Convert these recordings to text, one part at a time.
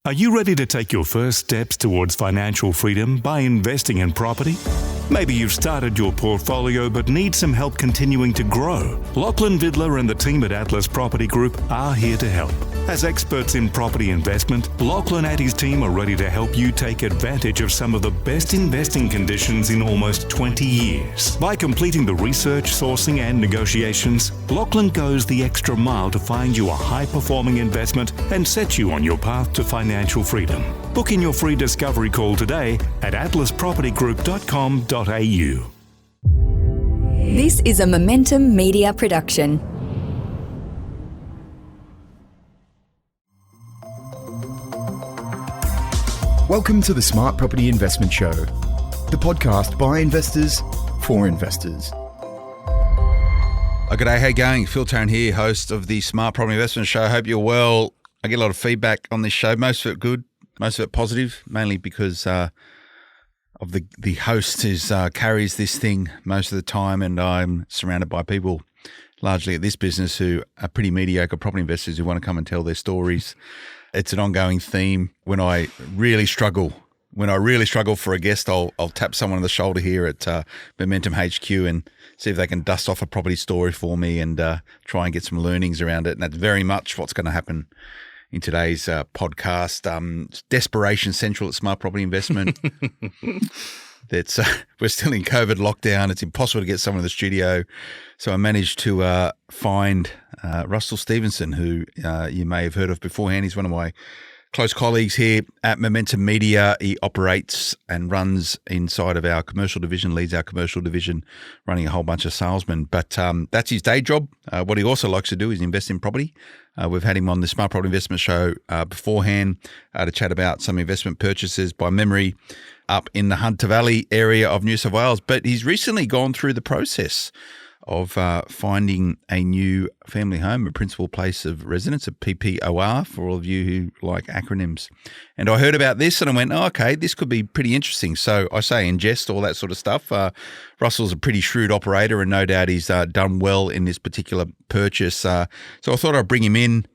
Are you ready to take your first steps towards financial freedom by investing in property? Maybe you've started your portfolio but need some help continuing to grow. Lachlan Vidler and the team at Atlas Property Group are here to help. As experts in property investment, Lachlan and his team are ready to help you take advantage of some of the best investing conditions in almost 20 years. By completing the research, sourcing and negotiations, Lachlan goes the extra mile to find you a high-performing investment and set you on your path to financial freedom. Book in your free discovery call today at atlaspropertygroup.com.au. This is a Momentum Media production. Welcome to the Smart Property Investment Show, the podcast by investors for investors. G'day, how you going? Phil Tarrant here, host of the Smart Property Investment Show. Hope you're well. I get a lot of feedback on this show, most of it good, most of it positive, mainly because of the host who carries this thing most of the time, and I'm surrounded by people largely at this business who are pretty mediocre property investors who want to come and tell their stories. It's an ongoing theme. When I really struggle for a guest, I'll tap someone on the shoulder here at Momentum HQ and see if they can dust off a property story for me and try and get some learnings around it. And that's very much what's going to happen in today's podcast. Desperation Central at Smart Property Investment. That's we're still in COVID lockdown. It's impossible to get someone in the studio. So I managed to find Russell Stevenson, who you may have heard of beforehand. He's one of my close colleagues here at Momentum Media. He operates and runs inside of our commercial division, leads our commercial division, running a whole bunch of salesmen. But that's his day job. What he also likes to do is invest in property. We've had him on the Smart Property Investment Show beforehand to chat about some investment purchases by memory up in the Hunter Valley area of New South Wales. But he's recently gone through the process of finding a new family home, a principal place of residence, a PPOR, for all of you who like acronyms. And I heard about this and I went, oh, okay, this could be pretty interesting. So I say ingest, all that sort of stuff. Russell's a pretty shrewd operator and no doubt he's done well in this particular purchase. So I thought I'd bring him in.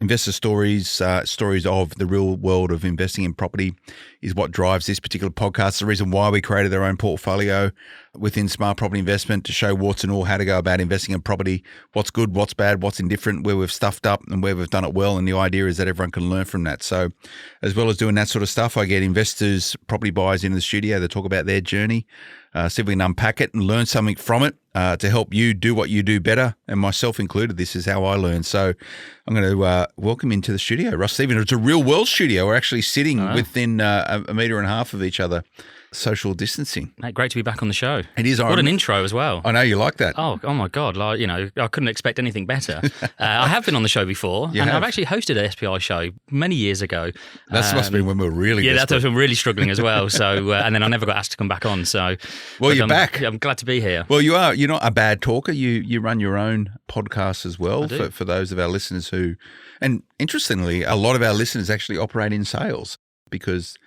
Investor stories, stories of the real world of investing in property is what drives this particular podcast. The reason why we created our own portfolio within Smart Property Investment to show warts and all how to go about investing in property, what's good, what's bad, what's indifferent, where we've stuffed up and where we've done it well. And the idea is that everyone can learn from that. So as well as doing that sort of stuff, I get investors, property buyers into the studio to talk about their journey, see if we can unpack it and learn something from it to help you do what you do better. And myself included, this is how I learn. So I'm going to welcome into the studio, Russ Stevenson. It's a real world studio. We're actually sitting within a metre and a half of each other. Social distancing. Mate, great to be back on the show. It is. What an intro as well. I know you like that. Oh my God. Like, I couldn't expect anything better. I have been on the show before, I've actually hosted an SPI show many years ago. That must have been when we were really desperate. That's when we were really struggling as well. So, and then I never got asked to come back on. So, well, you're back. I'm glad to be here. Well, you are. You're not a bad talker. You run your own podcast as well for those of our listeners who, and interestingly, a lot of our listeners actually operate in sales because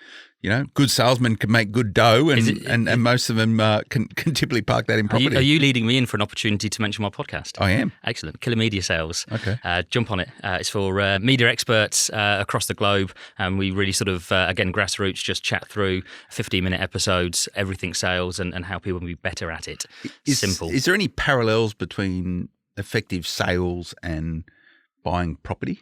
good salesmen can make good dough, and most of them can typically park that in property. Are you leading me in for an opportunity to mention my podcast? I am. Excellent. Killer Media Sales. Okay. Jump on it. It's for media experts across the globe, and we really sort of, again, grassroots, just chat through 15-minute episodes, everything sales, and how people can be better at it. Simple. Is there any parallels between effective sales and buying property?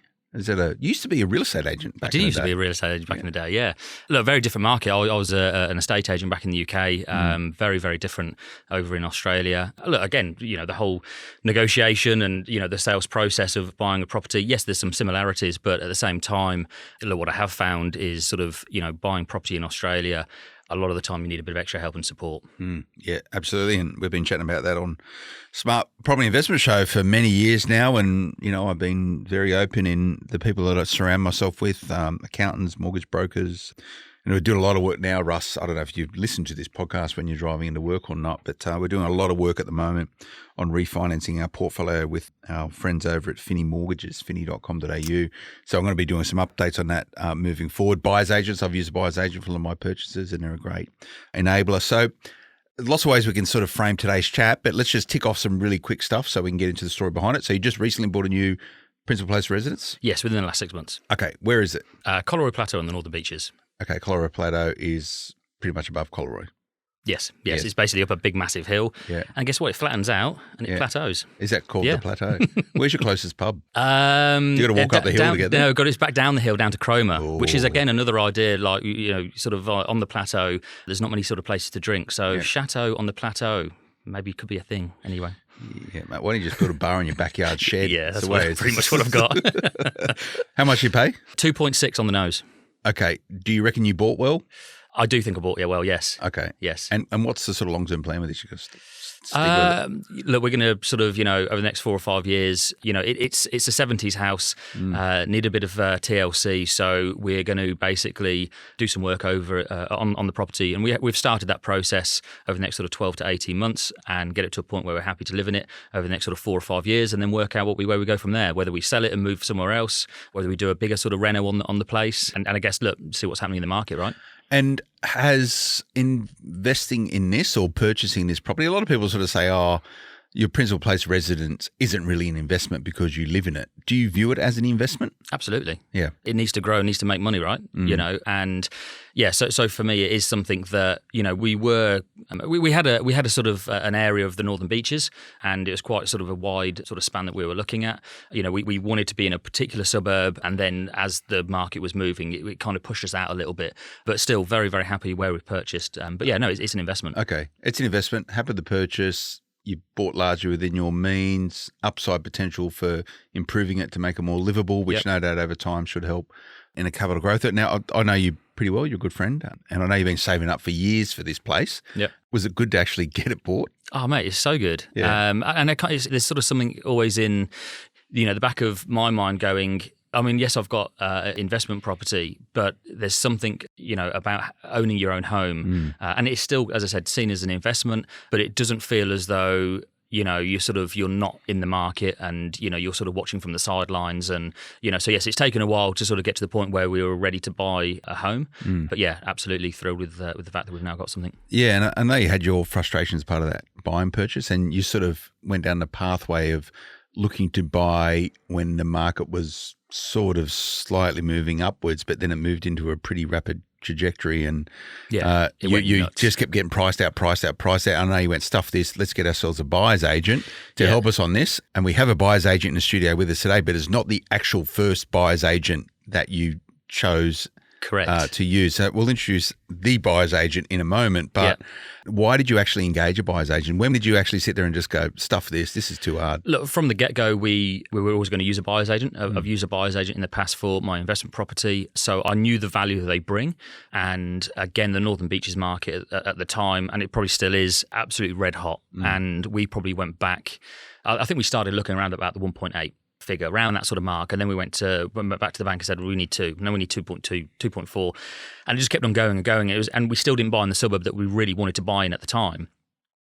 Used to be a real estate agent back in the day. I used to be a real estate agent back in the day, yeah. Look, very different market. I was an estate agent back in the UK, very, very different over in Australia. Look, again, the whole negotiation and, the sales process of buying a property, yes, there's some similarities, but at the same time, look, what I have found is sort of, buying property in Australia, a lot of the time you need a bit of extra help and support. Yeah, absolutely. And we've been chatting about that on Smart Property Investment Show for many years now. And, I've been very open in the people that I surround myself with, accountants, mortgage brokers. We do a lot of work now, Russ. I don't know if you've listened to this podcast when you're driving into work or not, but we're doing a lot of work at the moment on refinancing our portfolio with our friends over at Finny Mortgages, finny.com.au. So I'm going to be doing some updates on that moving forward. Buyer's agents, I've used a buyer's agent for all of my purchases and they're a great enabler. So lots of ways we can sort of frame today's chat, but let's just tick off some really quick stuff so we can get into the story behind it. So you just recently bought a new Principal place of residence? Yes, within the last 6 months. Okay, where is it? Coloroy Plateau on the Northern Beaches. Okay, Coloroy Plateau is pretty much above Coloroy. Yes. It's basically up a big, massive hill. Yeah. And guess what? It flattens out and it plateaus. Is that called Yeah. the plateau? Where's your closest pub? You got to walk up the hill to get there? No, it's back down the hill, down to Cromer, which is Oh. again another idea. Like sort of on the plateau, there's not many sort of places to drink. So Chateau on the plateau maybe could be a thing. Anyway. Yeah, mate. Why don't you just build a bar in your backyard shed? Yeah, that's the way pretty much what I've got. How much you pay? 2.6 on the nose. Okay. Do you reckon you bought well? I do think I bought. Yeah, well, yes. Okay. Yes. And what's the sort of long term plan with this? You stick with it? Look, we're going to sort of, over the next 4 or 5 years, it's a 70s house, need a bit of TLC. So we're going to basically do some work over on the property. And we've started that process over the next sort of 12 to 18 months and get it to a point where we're happy to live in it over the next sort of 4 or 5 years and then work out where we go from there, whether we sell it and move somewhere else, whether we do a bigger sort of reno on the place. And I guess, look, see what's happening in the market, right? And has investing in this or purchasing this property, a lot of people sort of say, your principal place of residence isn't really an investment because you live in it. Do you view it as an investment? Absolutely. Yeah. It needs to grow, it needs to make money, right? And yeah, so for me, it is something that, we had a sort of an area of the Northern Beaches and it was quite sort of a wide sort of span that we were looking at. We wanted to be in a particular suburb and then as the market was moving, it kind of pushed us out a little bit, but still very, very happy where we purchased. But yeah, no, it's an investment. Okay. It's an investment. Happy with the purchase. You bought largely within your means, upside potential for improving it to make it more livable, which no doubt over time should help in a capital growth. Now, I know you pretty well. You're a good friend. And I know you've been saving up for years for this place. Yep. Was it good to actually get it bought? Oh, mate, it's so good. Yeah. And there's sort of something always in, the back of my mind going, I mean, yes, I've got investment property, but there's something, about owning your own home. And it's still, as I said, seen as an investment, but it doesn't feel as though, you're not in the market and, you're sort of watching from the sidelines. And, so yes, it's taken a while to sort of get to the point where we were ready to buy a home. But yeah, absolutely thrilled with the fact that we've now got something. Yeah, and I know you had your frustrations part of that buy and purchase, and you sort of went down the pathway of looking to buy when the market was sort of slightly moving upwards, but then it moved into a pretty rapid trajectory and you just kept getting priced out. I know you went, stuff this, let's get ourselves a buyer's agent to help us on this. And we have a buyer's agent in the studio with us today, but it's not the actual first buyer's agent that you chose Correct. To use. So we'll introduce the buyer's agent in a moment, but why did you actually engage a buyer's agent? When did you actually sit there and just go, stuff this is too hard? Look, from the get-go, we were always going to use a buyer's agent. I've used a buyer's agent in the past for my investment property, so I knew the value that they bring. And again, the Northern Beaches market at the time, and it probably still is, absolutely red hot. And we probably went back, I think we started looking around about the 1.8 figure, around that sort of mark, and then we went back to the bank and said, well, we need 2. No, we need 2.2, 2.4, and it just kept on going and going. And we still didn't buy in the suburb that we really wanted to buy in at the time.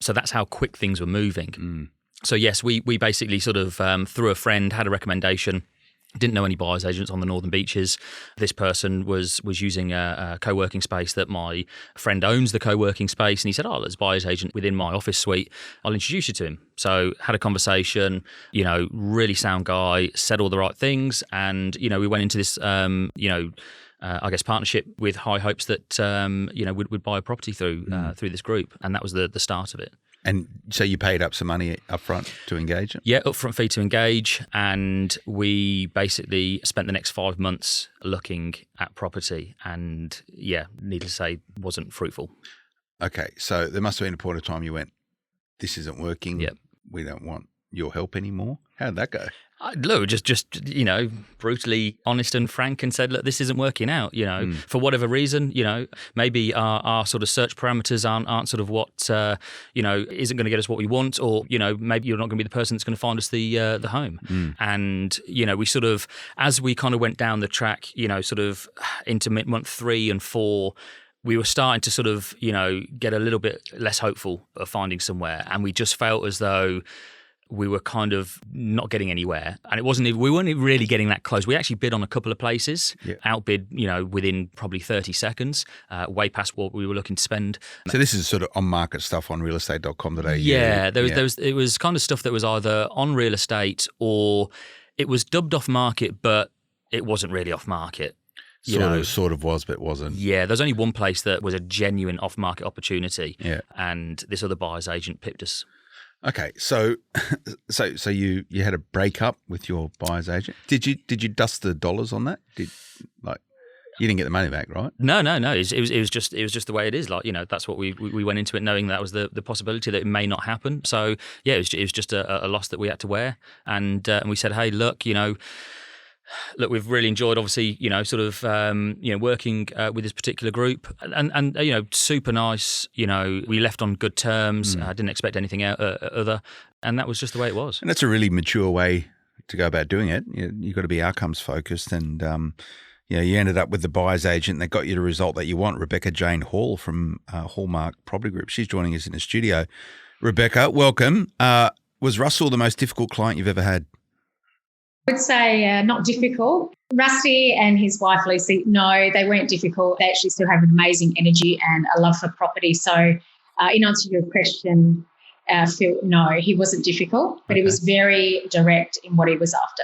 So that's how quick things were moving. So yes, we basically sort of through a friend had a recommendation. Didn't know any buyer's agents on the Northern Beaches. This person was using a co-working space that my friend owns, the co-working space, and he said, there's a buyer's agent within my office suite. I'll introduce you to him. So had a conversation, really sound guy, said all the right things, and, we went into this, I guess, partnership with high hopes that, we'd buy a property through this group, and that was the start of it. And so you paid up some money up front to engage it? Yeah, upfront fee to engage. And we basically spent the next 5 months looking at property and, needless to say, wasn't fruitful. Okay, so there must have been a point of time you went, this isn't working. Yep. We don't want your help anymore. How did that go? Look, just brutally honest and frank and said, look, this isn't working out, for whatever reason, maybe our sort of search parameters aren't sort of what, isn't going to get us what we want, or, maybe you're not going to be the person that's going to find us the home. And, we sort of, as we kind of went down the track, sort of into month 3 and 4, we were starting to sort of, get a little bit less hopeful of finding somewhere. And we just felt as though we were kind of not getting anywhere, and we weren't really getting that close. We actually bid on a couple of places, outbid, within probably 30 seconds, way past what we were looking to spend. So this is sort of on market stuff on realestate.com.au. Yeah, it was kind of stuff that was either on real estate or It was dubbed off market, but it wasn't really off market. Sort of was, but wasn't. Yeah, there's only one place that was a genuine off market opportunity. Yeah. And this other buyer's agent pipped us. Okay, so you had a breakup with your buyer's agent. Did you dust the dollars on that? You didn't get the money back, right? No. It was just the way it is. Like, that's what we went into it knowing that was the possibility that it may not happen. So yeah, it was just a loss that we had to wear. And we said, hey, look, we've really enjoyed, obviously, working with this particular group, and super nice. We left on good terms. I didn't expect anything other, and that was just the way it was. And that's a really mature way to go about doing it. You've got to be outcomes focused, and you ended up with the buyer's agent that got you the result that you want. Rebecca Jane Hall from Hallmark Property Group. She's joining us in the studio. Rebecca, welcome. Was Russell the most difficult client you've ever had? I would say not difficult. Rusty and his wife Lucy, no, they weren't difficult. They actually still have an amazing energy and a love for property. So in answer to your question, Phil, no, he wasn't difficult, but he was very direct in what he was after.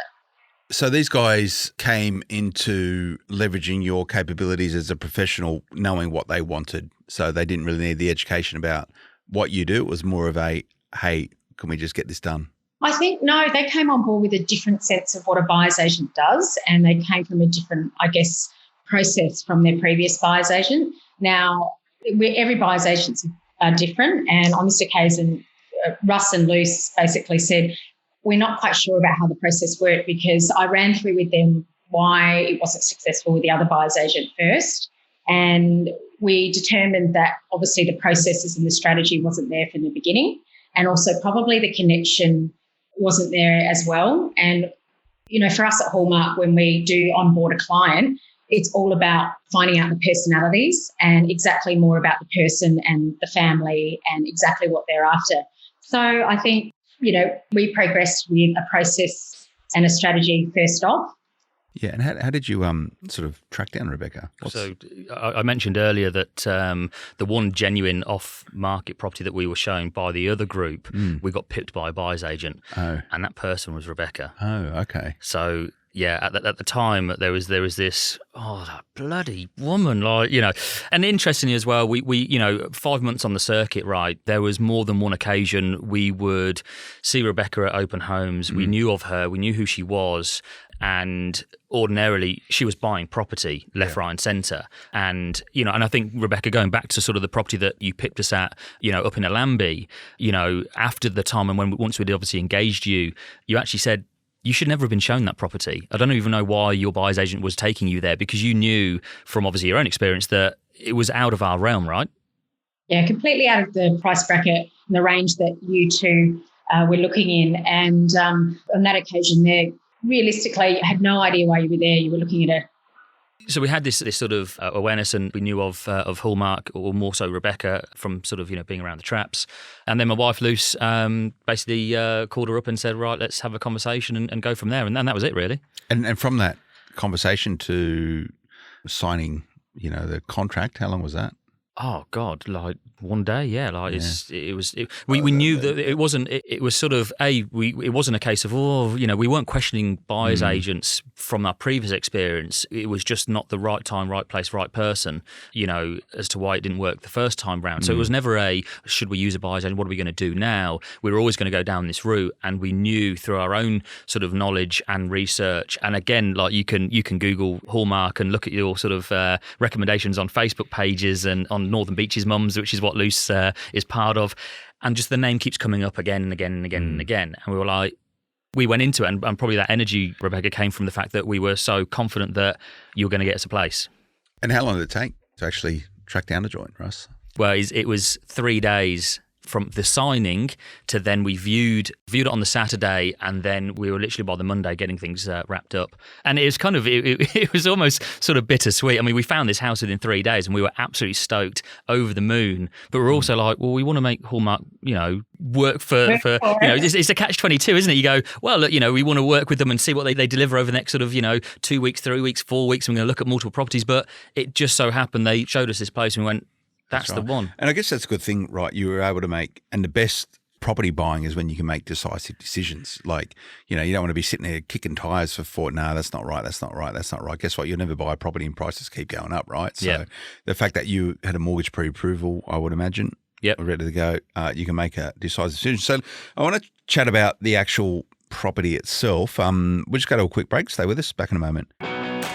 So these guys came into leveraging your capabilities as a professional, knowing what they wanted. So they didn't really need the education about what you do. It was more of a, hey, can we just get this done? I think, no, they came on board with a different sense of what a buyer's agent does, and they came from a different, process from their previous buyer's agent. Now, every buyer's agents are different, and on this occasion, Russ and Luce basically said, we're not quite sure about how the process worked, because I ran through with them why it wasn't successful with the other buyer's agent first, and we determined that obviously the processes and the strategy wasn't there from the beginning, and also probably the connection wasn't there as well. And, for us at Hallmark, when we do onboard a client, it's all about finding out the personalities and exactly more about the person and the family and exactly what they're after. So I think, we progressed with a process and a strategy first off. Yeah, and how did you sort of track down Rebecca? So I mentioned earlier that the one genuine off-market property that we were shown by the other group, we got pipped by a buyer's agent, and that person was Rebecca. Oh, okay. So yeah, at the time there was this, that bloody woman, and interestingly as well, we 5 months on the circuit, right? There was more than one occasion we would see Rebecca at open homes. We knew of her, we knew who she was. And ordinarily, she was buying property left, right, and centre. And and I think, Rebecca, going back to sort of the property that you pipped us at, up in Allambie, after the time and once we'd obviously engaged you, you actually said you should never have been shown that property. I don't even know why your buyer's agent was taking you there, because you knew from obviously your own experience that it was out of our realm, right? Yeah, completely out of the price bracket and the range that you two were looking in. And on that occasion there, realistically, you had no idea why you were there. You were looking at So we had this sort of awareness, and we knew of Hallmark, or more so Rebecca, from sort of being around the traps. And then my wife Luce basically called her up and said, right, let's have a conversation and go from there. And then that was it, really. And from that conversation to signing, the contract, how long was that? Oh God, like one day, yeah. We knew that it wasn't. It was sort of it wasn't a case of we weren't questioning buyers agents from our previous experience. It was just not the right time, right place, right person. As to why it didn't work the first time round. So it was never should we use a buyer's agent? What are we going to do now? We were always going to go down this route, and we knew through our own sort of knowledge and research. And again, like you can Google Hallmark and look at your sort of recommendations on Facebook pages and on Northern Beaches Mums, which is what Luce is part of, and just the name keeps coming up again and again and again and again. And we were like, we went into it, and probably that energy, Rebecca, came from the fact that we were so confident that you were going to get us a place. And how long did it take to actually track down a joint, Russ? Well, it was 3 days from the signing to then we viewed it on the Saturday, and then we were literally by the Monday getting things wrapped up. And it was kind of, it was almost sort of bittersweet. I mean, we found this house within 3 days and we were absolutely stoked, over the moon. But we're also like, well, we want to make Hallmark, work for it's a catch-22, isn't it? You go, well, look, we want to work with them and see what they deliver over the next sort of, 2 weeks, 3 weeks, 4 weeks. And we're going to look at multiple properties. But it just so happened they showed us this place and we went, That's right. the one. And I guess that's a good thing, right? You were able to make, and the best property buying is when you can make decisive decisions. Like, you don't want to be sitting there kicking tires for no, that's not right, that's not right, that's not right. Guess what? You'll never buy a property and prices keep going up, right? So the fact that you had a mortgage pre-approval, I would imagine, ready to go, you can make a decisive decision. So I want to chat about the actual property itself. We'll just go to a quick break. Stay with us. Back in a moment.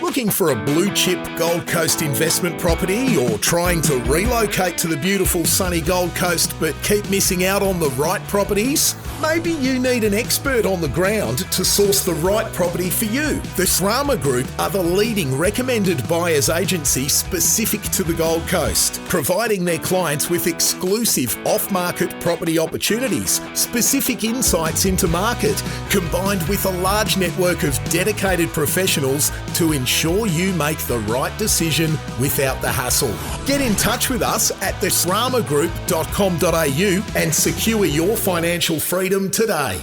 Looking for a blue chip Gold Coast investment property, or trying to relocate to the beautiful sunny Gold Coast but keep missing out on the right properties? Maybe you need an expert on the ground to source the right property for you. The Srama Group are the leading recommended buyers agency specific to the Gold Coast, providing their clients with exclusive off-market property opportunities, specific insights into market, combined with a large network of dedicated professionals to ensure you make the right decision without the hassle. Get in touch with us at thesramagroup.com.au and secure your financial freedom today.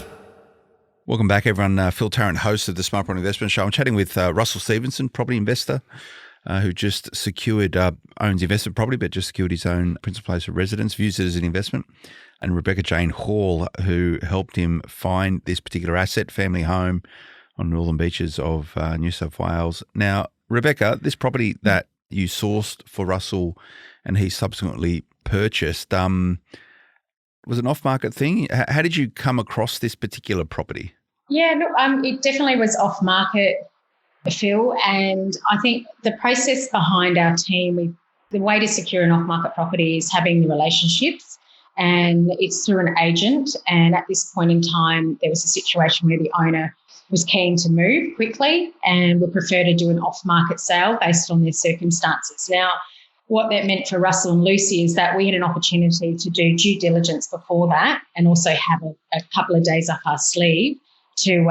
Welcome back, everyone. Phil Tarrant, host of the Smart Property Investment Show. I'm chatting with Russell Stevenson, property investor, who just secured, owns investment property, but just secured his own principal place of residence, views it as an investment. And Rebecca Jane Hall, who helped him find this particular asset, family home on northern beaches of New South Wales. Now, Rebecca, this property that you sourced for Russell and he subsequently purchased, was an off-market thing. How did you come across this particular property? Yeah, look, it definitely was off-market, Phil, and I think the process behind our team, the way to secure an off-market property is having the relationships, and it's through an agent. And at this point in time, there was a situation where the owner was keen to move quickly and would prefer to do an off-market sale based on their circumstances. Now, what that meant for Russell and Lucy is that we had an opportunity to do due diligence before that and also have a couple of days up our sleeve to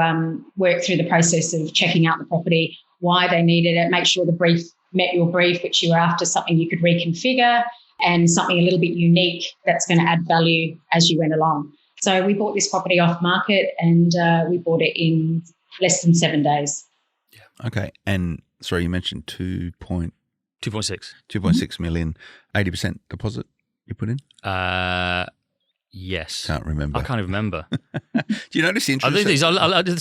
work through the process of checking out the property, why they needed it, make sure the brief met your brief, which you were after, something you could reconfigure and something a little bit unique that's going to add value as you went along. So we bought this property off market and we bought it in less than 7 days. Yeah. Okay. And sorry, you mentioned 2.6 million, 80% deposit you put in? Yes. Can't remember. I can't even remember. Do you notice the interest?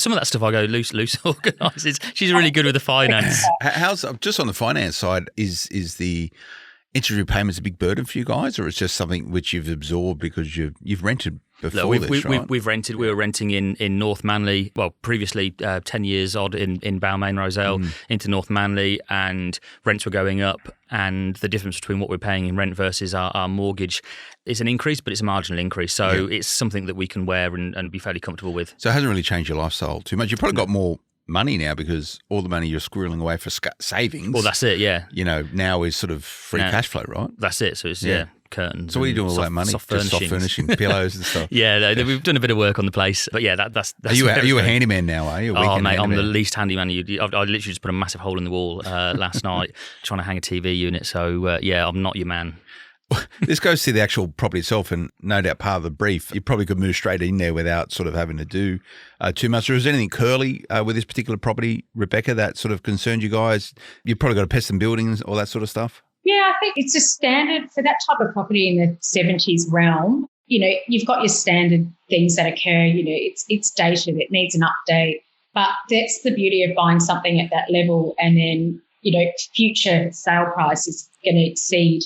Some of that stuff I go loose organised. She's really good with the finance. How's just on the finance side? Is the interest repayments a big burden for you guys, or it's just something which you've absorbed because you've rented before right? We've rented. We were renting in North Manly. Well, previously 10 years odd in Balmain, Rozelle, into North Manly, and rents were going up. And the difference between what we're paying in rent versus our mortgage is an increase, but it's a marginal increase. So it's something that we can wear and be fairly comfortable with. So it hasn't really changed your lifestyle too much. You've probably got more money now because all the money you're squirreling away for savings. Well, that's it, yeah. Now is sort of free cash flow, right? That's it. So it's, curtains. So what are you doing with all that money? Soft Just soft furnishing, pillows and stuff? We've done a bit of work on the place. But yeah, that's Are you a handyman now, are you? Oh, mate, I'm the least handyman. I literally just put a massive hole in the wall last night trying to hang a TV unit. So, I'm not your man. This goes to the actual property itself, and no doubt part of the brief, you probably could move straight in there without sort of having to do too much. Or is there anything curly with this particular property, Rebecca, that sort of concerned you guys? You've probably got a pest and buildings, all that sort of stuff? Yeah, I think it's a standard for that type of property in the 70s realm. You've got your standard things that occur. It's dated, it needs an update. But that's the beauty of buying something at that level, and then, future sale price is going to exceed.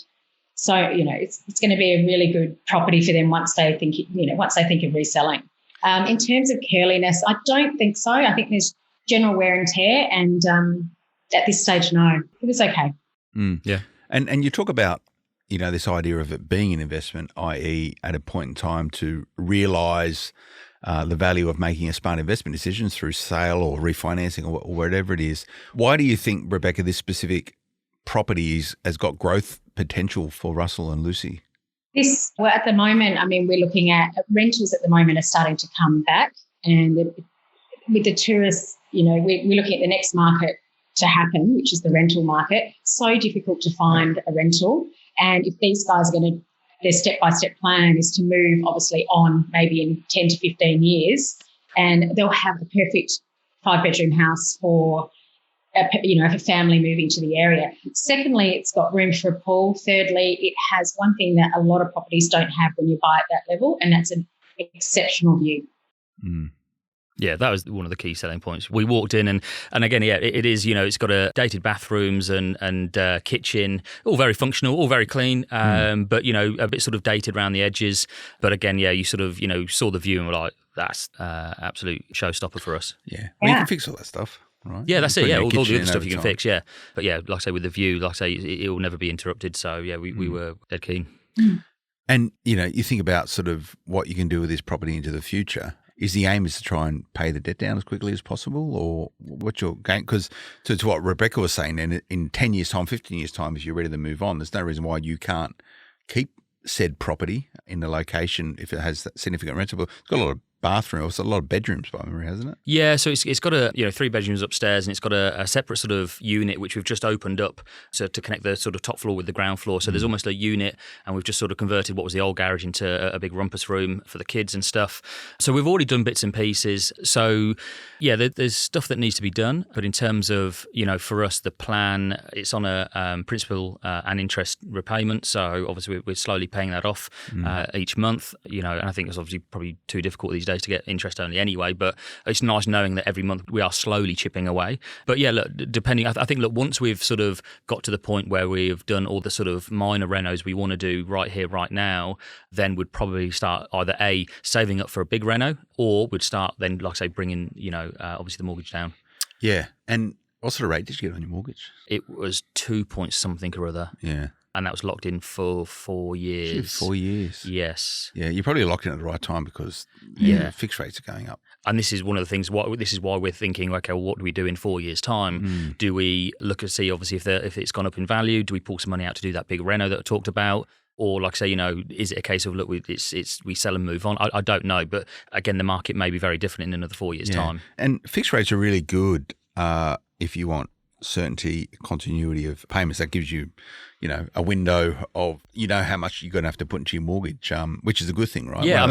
So, it's going to be a really good property for them once they think of reselling. In terms of curliness, I don't think so. I think there's general wear and tear, and at this stage, no, it was okay. Yeah. And you talk about, this idea of it being an investment, i.e. at a point in time to realise the value of making a smart investment decision through sale or refinancing or whatever it is. Why do you think, Rebecca, this specific property has got growth potential for Russell and Lucy? At the moment, we're looking at rentals at the moment are starting to come back, and with the tourists, we're looking at the next market to happen, which is the rental market. So difficult to find a rental, and if these guys are their step-by-step plan is to move obviously on maybe in 10 to 15 years, and they'll have the perfect 5-bedroom house for a family moving to the area. Secondly, it's got room for a pool. Thirdly, it has one thing that a lot of properties don't have when you buy at that level, and that's exceptional view. Mm. Yeah, that was one of the key selling points. We walked in and again, yeah, it is, it's got a dated bathrooms and kitchen, all very functional, all very clean, but, a bit sort of dated around the edges. But again, yeah, you sort of, saw the view and were like, that's absolute showstopper for us. Yeah. Well, you can fix all that stuff, right? Yeah, that's it. Yeah, all the other kitchen stuff over you can time. fix, yeah. But yeah, like I say, with the view, like I say, it will never be interrupted. So yeah, we were dead keen. And, you think about sort of what you can do with this property into the future. Is the aim is to try and pay the debt down as quickly as possible, or what's your game? Because to what Rebecca was saying, then in 10 years' time, 15 years' time, if you're ready to move on, there's no reason why you can't keep said property in the location if it has that significant rentable. It's got a lot of bathrooms, a lot of bedrooms by memory, hasn't it? Yeah, so it's got 3 bedrooms upstairs, and it's got a separate sort of unit which we've just opened up to connect the sort of top floor with the ground floor. So there's almost a unit, and we've just sort of converted what was the old garage into a big rumpus room for the kids and stuff. So we've already done bits and pieces. So yeah, there's stuff that needs to be done, but in terms of for us the plan, it's on a principal and interest repayment. So obviously we're slowly paying that off each month. And I think it's obviously probably too difficult these days to get interest only anyway, but it's nice knowing that every month we are slowly chipping away. But yeah, look, depending, I think, once we've sort of got to the point where we've done all the sort of minor renos we want to do right here, right now, then we'd probably start either saving up for a big reno, or we'd start then, like I say, bringing, obviously the mortgage down. Yeah. And what sort of rate did you get on your mortgage? It was 2 point something or other. Yeah. And that was locked in for 4 years. 4 years. Yes. Yeah, you're probably locked in at the right time because fixed rates are going up. And this is one of the things. This is why we're thinking, okay, well, what do we do in 4 years' time? Do we look and see, obviously, if it's gone up in value? Do we pull some money out to do that big reno that I talked about? Or, like I say, is it a case of, look, we sell and move on? I don't know, but again, the market may be very different in another 4 years' time. And fixed rates are really good if you want certainty, continuity of payments. That gives you, a window of, how much you're going to have to put into your mortgage, which is a good thing, right? Yeah,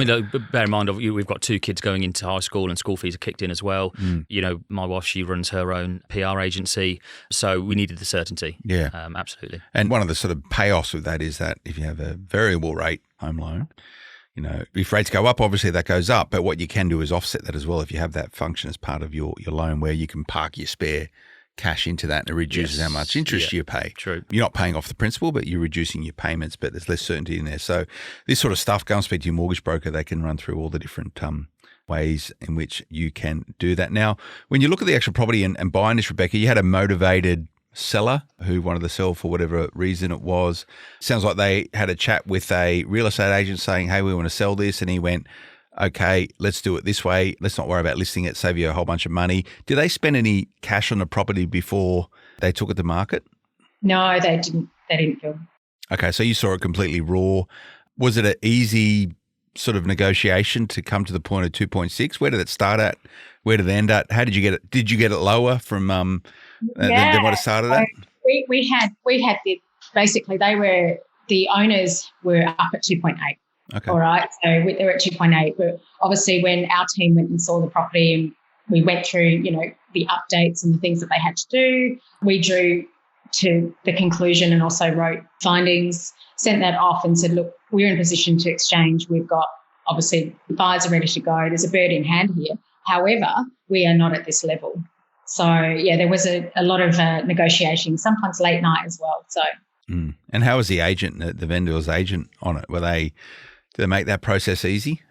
bear in mind, we've got 2 kids going into high school and school fees are kicked in as well. My wife, she runs her own PR agency, so we needed the certainty. Yeah. Absolutely. And one of the sort of payoffs with that is that if you have a variable rate home loan, if rates go up, obviously that goes up, but what you can do is offset that as well if you have that function as part of your loan where you can park your spare cash into that and it reduces how much interest you pay. True. You're not paying off the principal, but you're reducing your payments, but there's less certainty in there. So this sort of stuff, go and speak to your mortgage broker. They can run through all the different ways in which you can do that. Now, when you look at the actual property and buying this, Rebecca, you had a motivated seller who wanted to sell for whatever reason it was. Sounds like they had a chat with a real estate agent saying, hey, we want to sell this. And he went, okay, let's do it this way. Let's not worry about listing it, save you a whole bunch of money. Did they spend any cash on the property before they took it to market? No, they didn't. They didn't, Phil. Okay, so you saw it completely raw. Was it an easy sort of negotiation to come to the point of 2.6? Where did it start at? Where did it end at? How did you get it? Did you get it lower from than what it started at? We had basically the owners were up at 2.8. Okay. All right. So they were at 2.8. But obviously when our team went and saw the property and we went through, the updates and the things that they had to do, we drew to the conclusion and also wrote findings, sent that off and said, look, we're in a position to exchange. We've got, obviously, the buyers are ready to go. There's a bird in hand here. However, we are not at this level. So, yeah, there was a lot of negotiating, sometimes late night as well. So. And how was the agent, the vendor's agent on it? Did they make that process easy?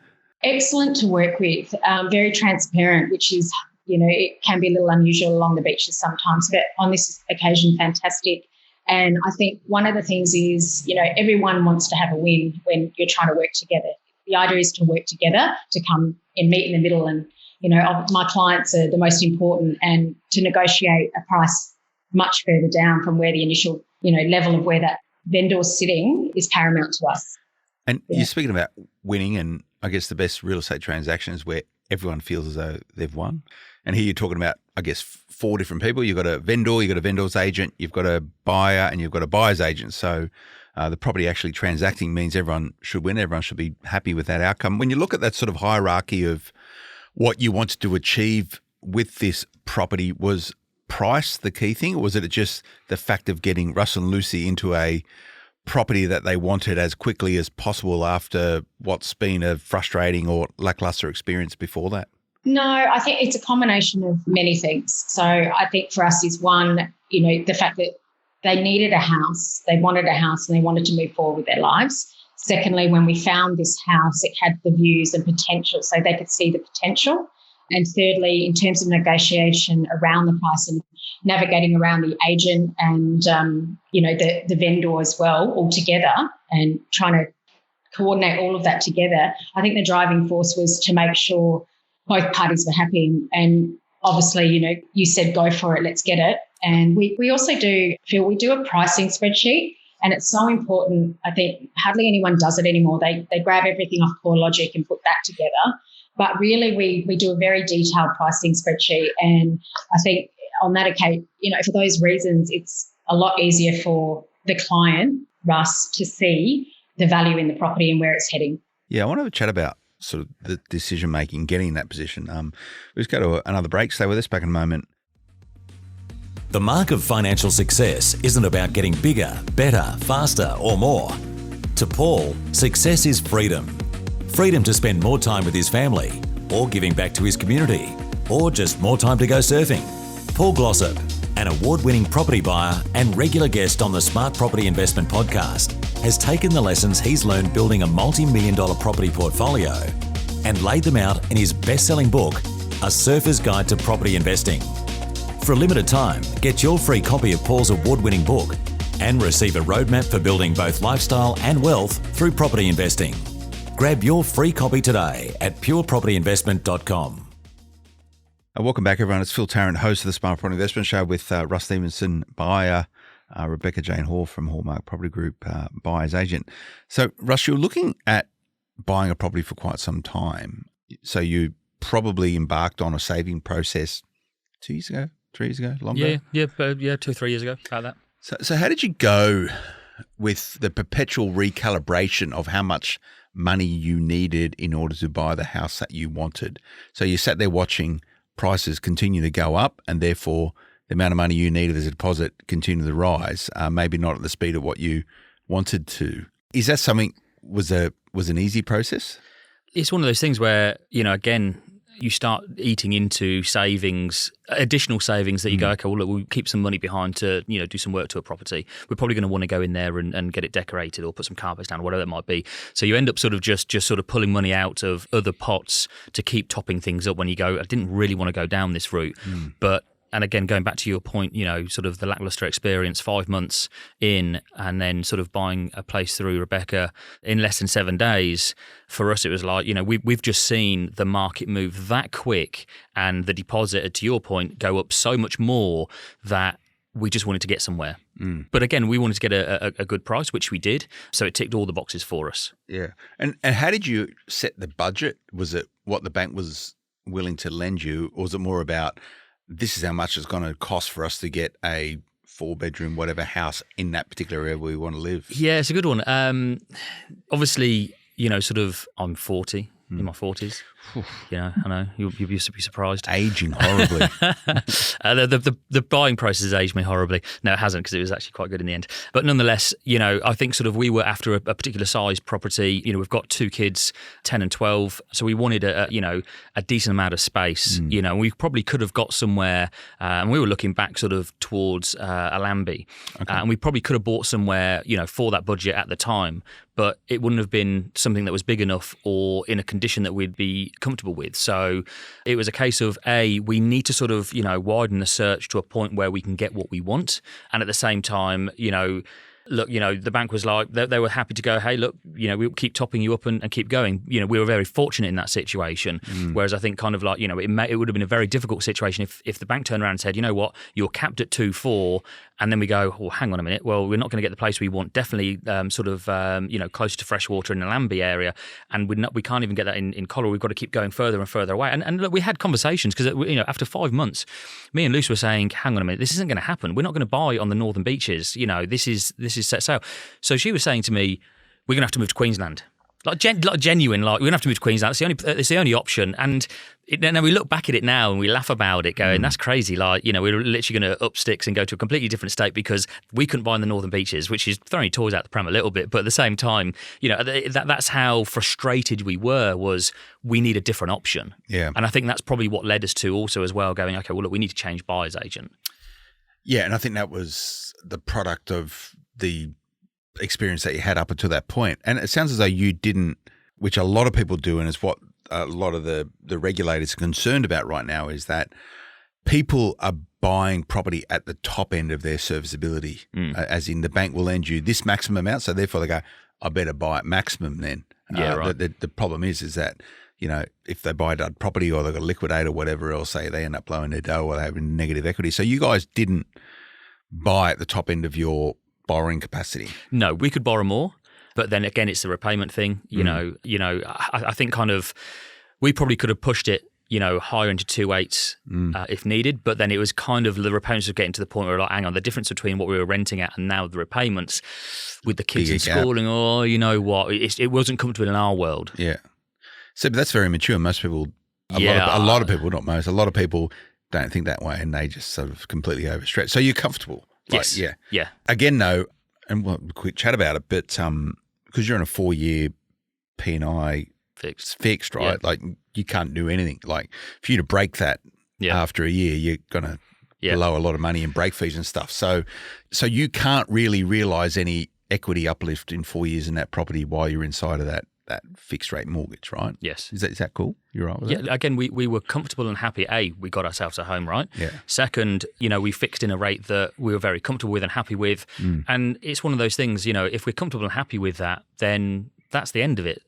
Excellent to work with, very transparent, which is, it can be a little unusual along the beaches sometimes, but on this occasion, fantastic. And I think one of the things is, everyone wants to have a win when you're trying to work together. The idea is to work together, to come and meet in the middle and, my clients are the most important, and to negotiate a price much further down from where the initial, level of where that vendor's sitting is paramount to us. And you're speaking about winning, and I guess the best real estate transactions where everyone feels as though they've won. And here you're talking about, I guess, 4 different people. You've got a vendor, you've got a vendor's agent, you've got a buyer, and you've got a buyer's agent. So the property actually transacting means everyone should win. Everyone should be happy with that outcome. When you look at that sort of hierarchy of what you wanted to achieve with this property, was price the key thing, or was it just the fact of getting Russell and Lucy into a property that they wanted as quickly as possible after what's been a frustrating or lackluster experience before that? No, I think it's a combination of many things. So I think for us is one, the fact that they needed a house, they wanted a house and they wanted to move forward with their lives. Secondly, when we found this house, it had the views and potential, so they could see the potential. And thirdly, in terms of negotiation around the price and navigating around the agent and, the vendor as well all together and trying to coordinate all of that together, I think the driving force was to make sure both parties were happy. And obviously, you said go for it, let's get it. And we also do, Phil, we do a pricing spreadsheet. And it's so important. I think hardly anyone does it anymore. They grab everything off CoreLogic and put that together. But really, we do a very detailed pricing spreadsheet. And I think on that occasion, for those reasons, it's a lot easier for the client, Russ, to see the value in the property and where it's heading. Yeah, I want to have a chat about sort of the decision-making, getting in that position. Let's go to another break. Stay with us, back in a moment. The mark of financial success isn't about getting bigger, better, faster, or more. To Paul, success is freedom. Freedom to spend more time with his family, or giving back to his community, or just more time to go surfing. Paul Glossop, an award-winning property buyer and regular guest on the Smart Property Investment Podcast, has taken the lessons he's learned building a multi-million-dollar property portfolio and laid them out in his best-selling book, A Surfer's Guide to Property Investing. For a limited time, get your free copy of Paul's award-winning book and receive a roadmap for building both lifestyle and wealth through property investing. Grab your free copy today at purepropertyinvestment.com. Welcome back, everyone. It's Phil Tarrant, host of the Smart Property Investment Show, with Russ Stevenson, buyer, Rebecca Jane Hall from Hallmark Property Group, buyer's agent. So, Russ, you're looking at buying a property for quite some time. So you probably embarked on a saving process 2 years ago? 3 years ago, longer? Yeah, 2-3 years ago, about that. So how did you go with the perpetual recalibration of how much money you needed in order to buy the house that you wanted? So you sat there watching prices continue to go up, and therefore the amount of money you needed as a deposit continue to rise, maybe not at the speed of what you wanted to. Is that something was an easy process? It's one of those things where, again, you start eating into savings, additional savings that you go, okay, well, look, we'll keep some money behind to, do some work to a property. We're probably going to want to go in there and get it decorated or put some carpets down or whatever it might be. So you end up sort of just sort of pulling money out of other pots to keep topping things up when you go, I didn't really want to go down this route. But and again, going back to your point, sort of the lackluster experience, 5 months in, and then sort of buying a place through Rebecca in less than 7 days. For us, it was like, we've just seen the market move that quick, and the deposit, to your point, go up so much more that we just wanted to get somewhere. But again, we wanted to get a good price, which we did. So it ticked all the boxes for us. Yeah. And how did you set the budget? Was it what the bank was willing to lend you, or was it more about, this is how much it's going to cost for us to get a 4-bedroom, whatever house in that particular area where we want to live? Yeah, it's a good one. Obviously, sort of I'm 40, in my 40s. I know, you'll be surprised. Aging horribly. The buying process has aged me horribly. No, it hasn't, because it was actually quite good in the end. But nonetheless, I think sort of we were after a particular size property. We've got 2 kids, 10 and 12. So we wanted a decent amount of space. We probably could have got somewhere, and we were looking back sort of towards Allambie. Okay. And we probably could have bought somewhere, for that budget at the time. But it wouldn't have been something that was big enough or in a condition that we'd be comfortable with. So it was a case of, we need to sort of, widen the search to a point where we can get what we want. And at the same time, look, the bank was like, they were happy to go, hey, look, we'll keep topping you up and keep going. We were very fortunate in that situation. Whereas I think kind of like, it would have been a very difficult situation if the bank turned around and said, you know what, you're capped at 2.4. And then we go, well, hang on a minute. Well, we're not going to get the place we want. Definitely closer to freshwater in the Allambie area. And we can't even get that in Collar. We've got to keep going further and further away. And look, we had conversations because, after 5 months, me and Luce were saying, hang on a minute, this isn't going to happen. We're not going to buy on the northern beaches. This is set sail. So she was saying to me, we're going to have to move to Queensland. Like genuine, like we're gonna have to move to Queensland. It's the only option. And then we look back at it now and we laugh about it, going, "That's crazy!" Like, we were literally going to up sticks and go to a completely different state because we couldn't buy in the Northern Beaches, which is throwing toys out the pram a little bit. But at the same time, that's how frustrated we were. Was we need a different option? Yeah, and I think that's probably what led us to also as well going, okay, well, look, we need to change buyer's agent. Yeah, and I think that was the product of the experience that you had up until that point. And it sounds as though you didn't, which a lot of people do, and is what a lot of the regulators are concerned about right now, is that people are buying property at the top end of their serviceability, as in the bank will lend you this maximum amount, so therefore they go, I better buy at maximum then. Yeah, right. The problem is that, if they buy a dud property or they've got to liquidate or whatever else, they end up blowing their dough or they have negative equity. So you guys didn't buy at the top end of your borrowing capacity. No, we could borrow more, but then again, it's the repayment thing. I think kind of we probably could have pushed it, higher into 2.8 if needed, but then it was kind of the repayments were getting to the point where, like, hang on, the difference between what we were renting at and now the repayments with the kids in school, and you know what, it wasn't comfortable in our world. Yeah, so but that's very mature. Most people, a lot of people, not most, a lot of people don't think that way, and they just sort of completely overstretch. So you're comfortable. Yes. Yeah. Again, though, and we'll have a quick chat about it, but because you're on a 4-year P&I fixed, right? Yeah. Like you can't do anything. Like for you to break that after a year, you're gonna blow a lot of money in break fees and stuff. So you can't really realise any equity uplift in 4 years in that property while you're inside of that fixed rate mortgage, right? Yes. Is that cool? You're right with that? Yeah, again, we were comfortable and happy. We got ourselves a home, right? Yeah. Second, we fixed in a rate that we were very comfortable with and happy with. And it's one of those things, if we're comfortable and happy with that, then that's the end of it,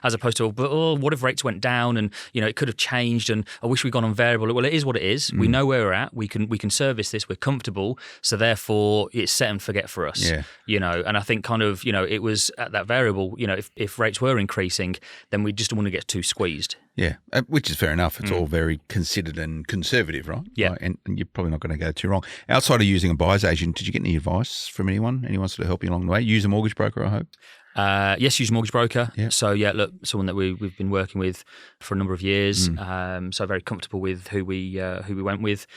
as opposed to, what if rates went down and, it could have changed and I wish we'd gone on variable. Well, it is what it is. We know where we're at. We can service this. We're comfortable. So therefore it's set and forget for us, and I think kind of, it was at that variable, if rates were increasing, then we just don't want to get too squeezed. Yeah, which is fair enough. It's all very considered and conservative, right? Yeah. Right? And you're probably not going to go too wrong. Outside of using a buyer's agent, did you get any advice from anyone? Anyone sort of help you along the way? Use a mortgage broker, I hope? Yes, use a mortgage broker. Yeah. So look, someone that we've been working with for a number of years. So very comfortable with who we went with.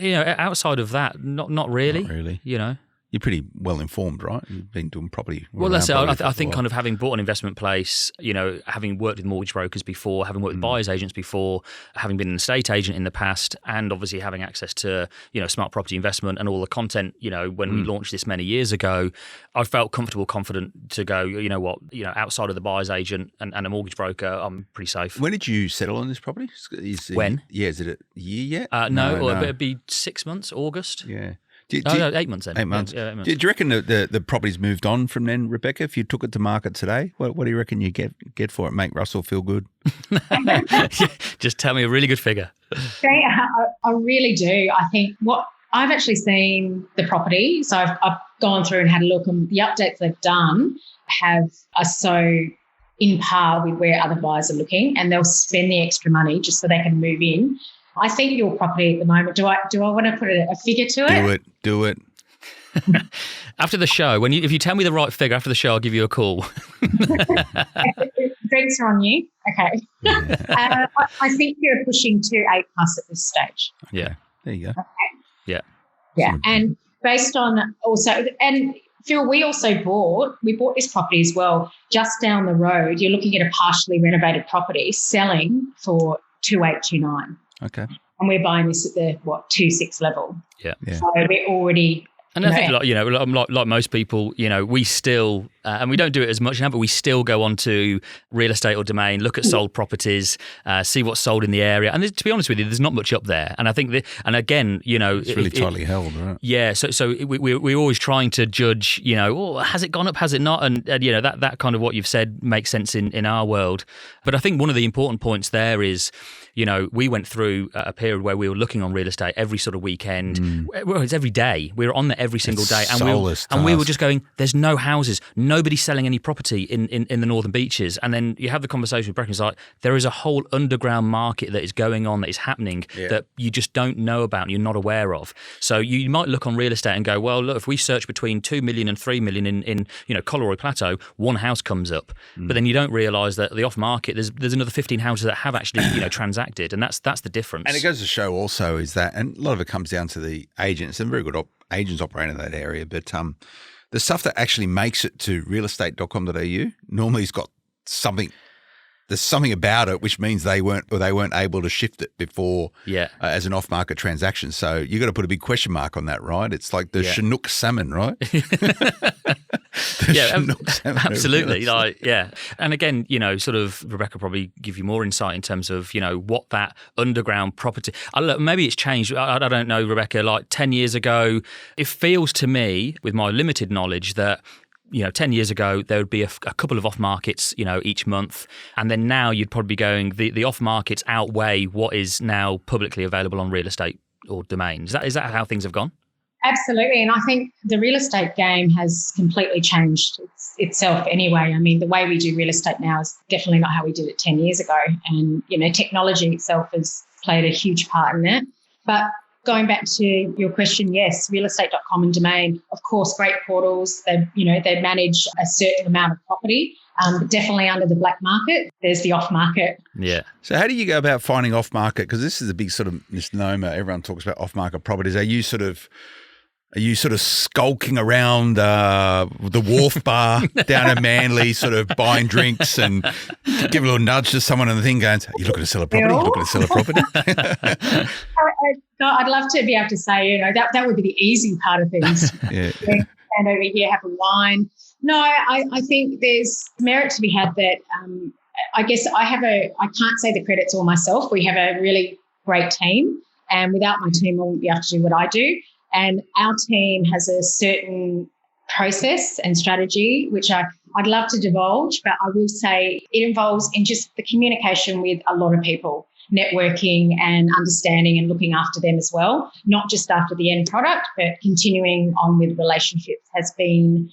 Outside of that, not really. Not really. You're pretty well informed, right? You've been doing property. Well, that's it. I think kind of having bought an investment place, having worked with mortgage brokers before, having worked with buyers agents before, having been an estate agent in the past, and obviously having access to, smart property investment and all the content, when we launched this many years ago, I felt comfortable, confident to go, outside of the buyers agent and a mortgage broker, I'm pretty safe. When did you settle on this property? When? Yeah, is it a year yet? No. It'd be 6 months, August. Yeah. 8 months then. 8 months. Yeah, 8 months. Do you reckon the property's moved on from then, Rebecca? If you took it to market today, what do you reckon you get for it? Make Russell feel good? Just tell me a really good figure. I really do. I think I've actually seen the property, so I've gone through and had a look, and the updates they've done are so in par with where other buyers are looking, and they'll spend the extra money just so they can move in. I think your property at the moment, do I want to put a figure to it? Do it. After the show, if you tell me the right figure after the show, I'll give you a call. Drinks are on you. Okay. I think you're pushing 2.8 plus at this stage. Yeah. There you go. Okay. Yeah. And based on also, and Phil, we bought this property as well, just down the road. You're looking at a partially renovated property selling for 2.829. Okay. And we're buying this at the 2.6 level. Yeah. So we're already. And I think, like most people, we still, and we don't do it as much now, but we still go on to Real Estate or Domain, look at sold properties, see what's sold in the area. And to be honest with you, there's not much up there. And I think and again, it's really tightly held, right? Yeah. So we're always trying to judge, has it gone up, has it not? And that kind of what you've said makes sense in our world. But I think one of the important points there is, we went through a period where we were looking on real estate every sort of weekend. Well, it's every day. We were on there every single day. And we were just going, there's no houses. No nobody's selling any property in the Northern Beaches. And then you have the conversation with Brecon. It's like, there is a whole underground market that is going on, that is happening, that you just don't know about and you're not aware of. So you might look on real estate and go, well, look, if we search between 2 million and 3 million in Coleroy Plateau, one house comes up. But then you don't realise that the off market, there's another 15 houses that have actually transacted, and that's the difference. And it goes to show also is that, and a lot of it comes down to the agents, and very good agents operate in that area, but the stuff that actually makes it to realestate.com.au normally has got something. There's something about it which means they weren't able to shift it before as an off-market transaction. So you got to put a big question mark on that, right? It's like the Chinook salmon, right? Chinook salmon, absolutely. And again, sort of Rebecca probably give you more insight in terms of, what that underground property. Maybe it's changed. I don't know, Rebecca. Like 10 years ago, it feels to me, with my limited knowledge, that 10 years ago, there would be a couple of off markets, each month. And then now you'd probably be going, the off markets outweigh what is now publicly available on real estate or domain. Is that how things have gone? Absolutely. And I think the real estate game has completely changed itself anyway. I mean, the way we do real estate now is definitely not how we did it 10 years ago. And, technology itself has played a huge part in that. But going back to your question, yes, realestate.com and Domain, of course, great portals. They manage a certain amount of property, but definitely under the black market, there's the off market. Yeah. So how do you go about finding off market? Because this is a big sort of misnomer. Everyone talks about off market properties. Are you sort of skulking around the Wharf Bar down at Manly, sort of buying drinks and give a little nudge to someone on the thing going, "You looking to sell a property? You looking to sell a property?" I'd love to be able to say, that would be the easy part of things. And over here, have a wine. No, I think there's merit to be had that I guess I can't say the credit's all myself. We have a really great team, and without my team, I wouldn't be able to do what I do. And our team has a certain process and strategy, which I'd love to divulge, but I will say it involves in just the communication with a lot of people, networking and understanding and looking after them as well, not just after the end product, but continuing on with relationships has been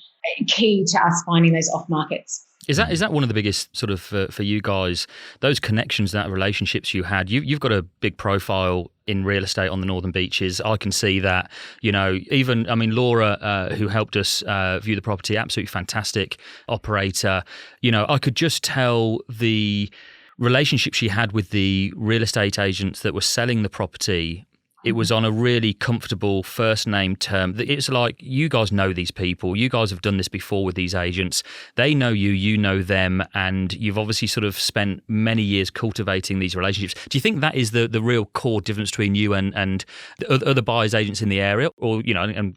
key to us finding those off markets. Is that one of the biggest sort of for you guys, those connections, that relationships you had? You've got a big profile in real estate on the Northern Beaches. I can see that, Laura, who helped us view the property, absolutely fantastic operator. I could just tell the relationship she had with the real estate agents that were selling the property. It was on a really comfortable first name term. It's like, you guys know these people. You guys have done this before with these agents. They know you, you know them, and you've obviously sort of spent many years cultivating these relationships. Do you think that is the real core difference between you and the other buyers agents in the area? Or,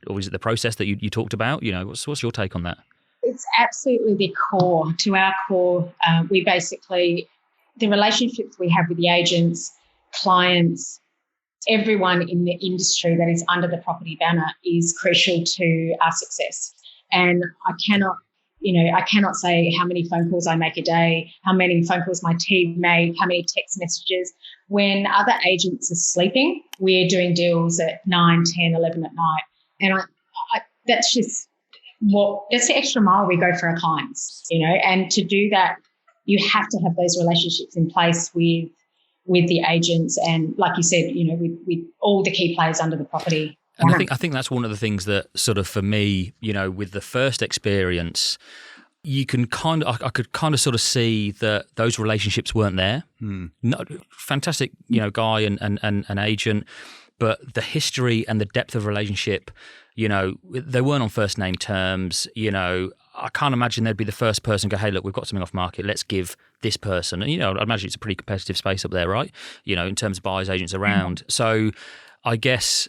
or is it the process that you talked about? What's your take on that? It's absolutely the core. To our core, we basically, the relationships we have with the agents, clients, everyone in the industry that is under the property banner is crucial to our success. And I cannot say how many phone calls I make a day, how many phone calls my team make, how many text messages. When other agents are sleeping, we're doing deals at 9, 10, 11 at night. And that's the extra mile we go for our clients, and to do that, you have to have those relationships in place with the agents and, like you said, with all the key players under the property. And I think that's one of the things that sort of, for me, with the first experience, you can I could kind of sort of see that those relationships weren't there. No, fantastic, guy and an agent, but the history and the depth of relationship, they weren't on first name terms. I can't imagine they'd be the first person to go, "Hey, look, we've got something off market. Let's give this person." And, I imagine it's a pretty competitive space up there, right? In terms of buyers agents around. So I guess,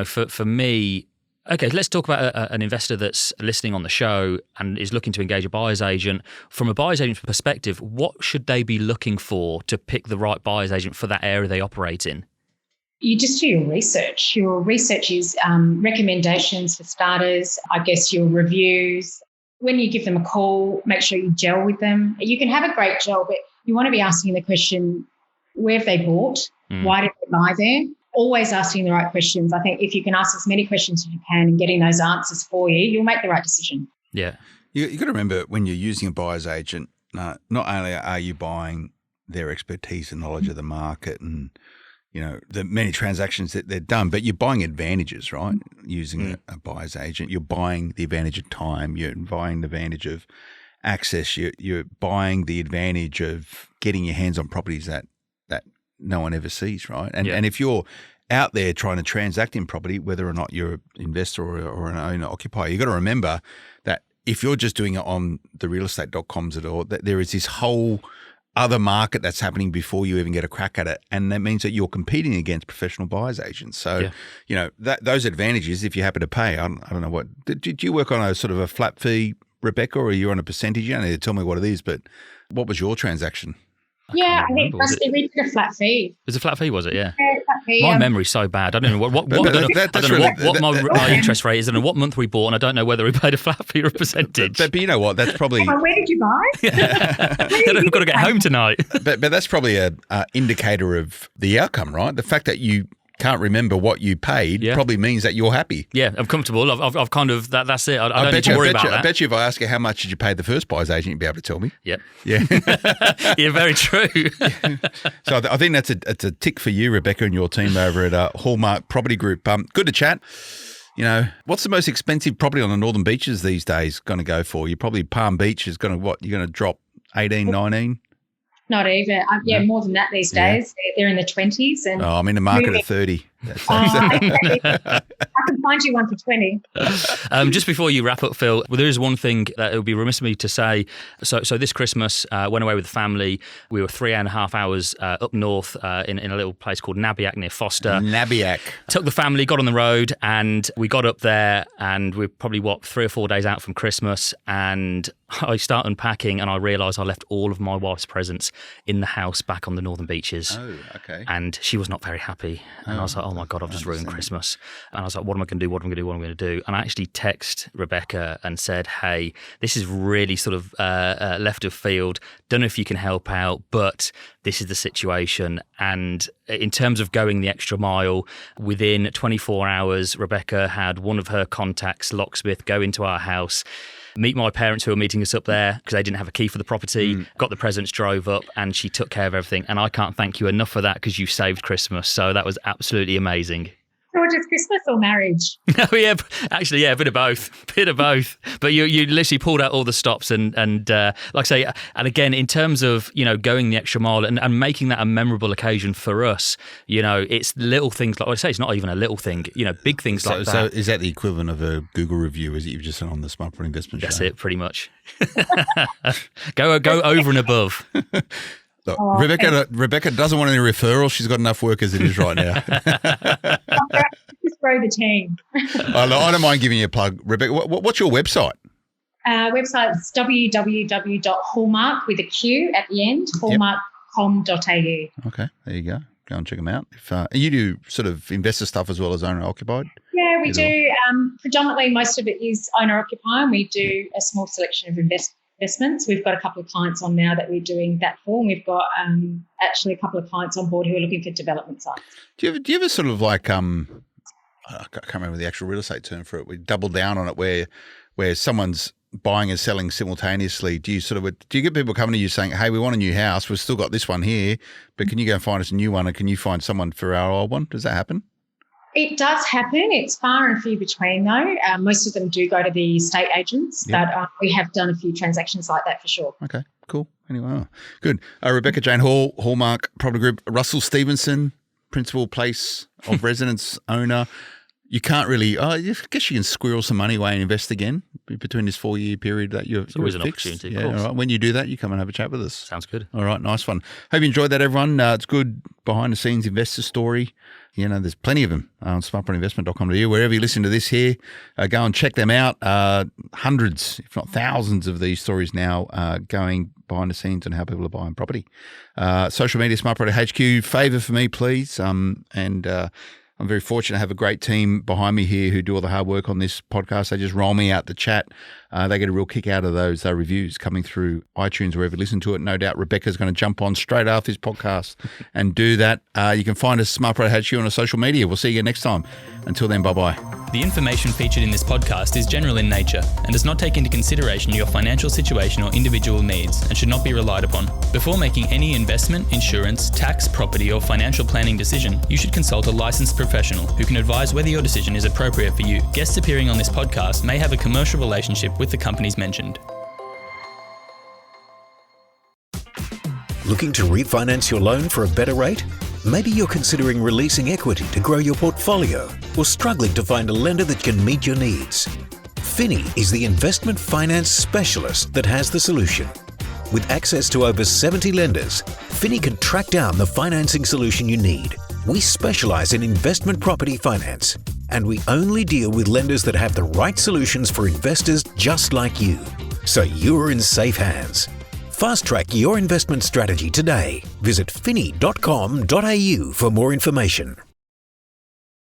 for me, okay, let's talk about an investor that's listening on the show and is looking to engage a buyer's agent. From a buyer's agent's perspective, what should they be looking for to pick the right buyer's agent for that area they operate in? You just do your research. Your research is recommendations for starters, I guess your reviews. When you give them a call, make sure you gel with them. You can have a great gel, but you want to be asking the question, where have they bought? Why did they buy there? Always asking the right questions. I think if you can ask as many questions as you can and getting those answers for you, you'll make the right decision. Yeah. You got to remember when you're using a buyer's agent, not only are you buying their expertise and knowledge of the market and the many transactions that they've done, but you're buying advantages, right? Using a buyer's agent, you're buying the advantage of time, you're buying the advantage of access, you're buying the advantage of getting your hands on properties that no one ever sees, right? And if you're out there trying to transact in property, whether or not you're an investor or an owner occupier, you've got to remember that if you're just doing it on the realestate.coms at all, that there is this whole other market that's happening before you even get a crack at it. And that means that you're competing against professional buyers agents. So, those advantages, if you're happy to pay, I don't know what, did you work on a sort of a flat fee, Rebecca, or are you on a percentage? You don't need to tell me what it is, but what was your transaction? I think we did a flat fee. It was a flat fee, was it? Yeah. Flat fee. My memory's so bad. I don't know what my interest rate is. I don't know what month we bought, and I don't know whether we paid a flat fee or a percentage. But you know what? That's probably. Where did you buy? I've got to get home tonight. But that's probably a indicator of the outcome, right? The fact that you can't remember what you paid probably means that you're happy. Yeah, I'm comfortable. I've kind of that's it. I don't need to worry about that. I bet you if I ask you how much did you pay the first buyer's agent, you'd be able to tell me. Yep. Yeah. Yeah, very true. So I think it's a tick for you, Rebecca, and your team over at Hallmark Property Group. Good to chat. What's the most expensive property on the Northern Beaches these days going to go for? You probably Palm Beach is going to you're going to drop 18, 19? Not even. More than that these days. They're in the 20s. And I'm in the market at 30. I can find you one for 20. Just before you wrap up, Phil, there is one thing that it would be remiss of me to say. So this Christmas, went away with the family. We were 3.5 hours up north in a little place called Nabiac near Foster. Nabiac. Took the family, got on the road, and we got up there, and we're probably, 3 or 4 days out from Christmas, and I start unpacking, and I realise I left all of my wife's presents in the house back on the Northern Beaches. Oh, okay. And she was not very happy. And I was like, oh my God, I've just ruined Christmas. And I was like, what am I going to do? What am I going to do? And I actually text Rebecca and said, hey, this is really sort of left of field. Don't know if you can help out, but this is the situation. And in terms of going the extra mile, within 24 hours, Rebecca had one of her contacts, locksmith, go into our house, meet my parents who were meeting us up there because they didn't have a key for the property, got the presents, drove up, and she took care of everything. And I can't thank you enough for that because you saved Christmas. So that was absolutely amazing. George's Christmas or marriage? Oh yeah, actually, yeah, a bit of both. But you literally pulled out all the stops and like I say, and again, in terms of going the extra mile and making that a memorable occasion for us, it's little things like I say, it's not even a little thing, big things like that. So is that the equivalent of a Google review, as you've just said on the Smart Property Investment Show? That's it, pretty much. Go over and above. Look, Rebecca doesn't want any referrals. She's got enough work as it is right now. Just grow the team. I don't mind giving you a plug. Rebecca, what's your website? Website's www.hallmark with a Q at the end, hallmark.com.au. Okay, there you go. Go and check them out. You do sort of investor stuff as well as owner-occupied? Yeah, we do. Predominantly, most of it is owner-occupied, and we do a small selection of investments. We've got a couple of clients on now that we're doing that for, and we've got actually a couple of clients on board who are looking for development sites. Do you ever sort of like I can't remember the actual real estate term for it. We double down on it where someone's buying and selling simultaneously. Do you get people coming to you saying, "Hey, we want a new house. We've still got this one here, but can you go and find us a new one? And can you find someone for our old one?" Does that happen? It does happen. It's far and few between, though. Most of them do go to the estate agents, but we have done a few transactions like that for sure. Okay, cool. Anyway, good. Rebecca Jane Hall, Hallmark Property Group. Russell Stevenson, Principal Place of Residence owner. You can't really, I guess you can squirrel some money away and invest again between this 4-year period that you're always an fixed. opportunity, Yeah, of course. all right. When you do that, you come and have a chat with us. Sounds good. All right, nice one. Hope you enjoyed that, everyone. It's good behind-the-scenes investor story. There's plenty of them on smartpropertyinvestment.com.au. Wherever you listen to this here, go and check them out. Hundreds, if not thousands of these stories now going behind the scenes on how people are buying property. Social media, Smart Property HQ, favour for me, please. I'm very fortunate to have a great team behind me here who do all the hard work on this podcast. They just roll me out the chat They get a real kick out of those reviews coming through iTunes, wherever you listen to it. No doubt Rebecca's going to jump on straight after this podcast and do that. You can find us, Smart Property HQ, on our social media. We'll see you again next time. Until then, bye-bye. The information featured in this podcast is general in nature and does not take into consideration your financial situation or individual needs and should not be relied upon. Before making any investment, insurance, tax, property or financial planning decision, you should consult a licensed professional who can advise whether your decision is appropriate for you. Guests appearing on this podcast may have a commercial relationship with the companies mentioned. Looking to refinance your loan for a better rate? Maybe you're considering releasing equity to grow your portfolio or struggling to find a lender that can meet your needs. Finny is the investment finance specialist that has the solution. With access to over 70 lenders, Finny can track down the financing solution you need. We specialize in investment property finance, and we only deal with lenders that have the right solutions for investors just like you. So you're in safe hands. Fast-track your investment strategy today. Visit finny.com.au for more information.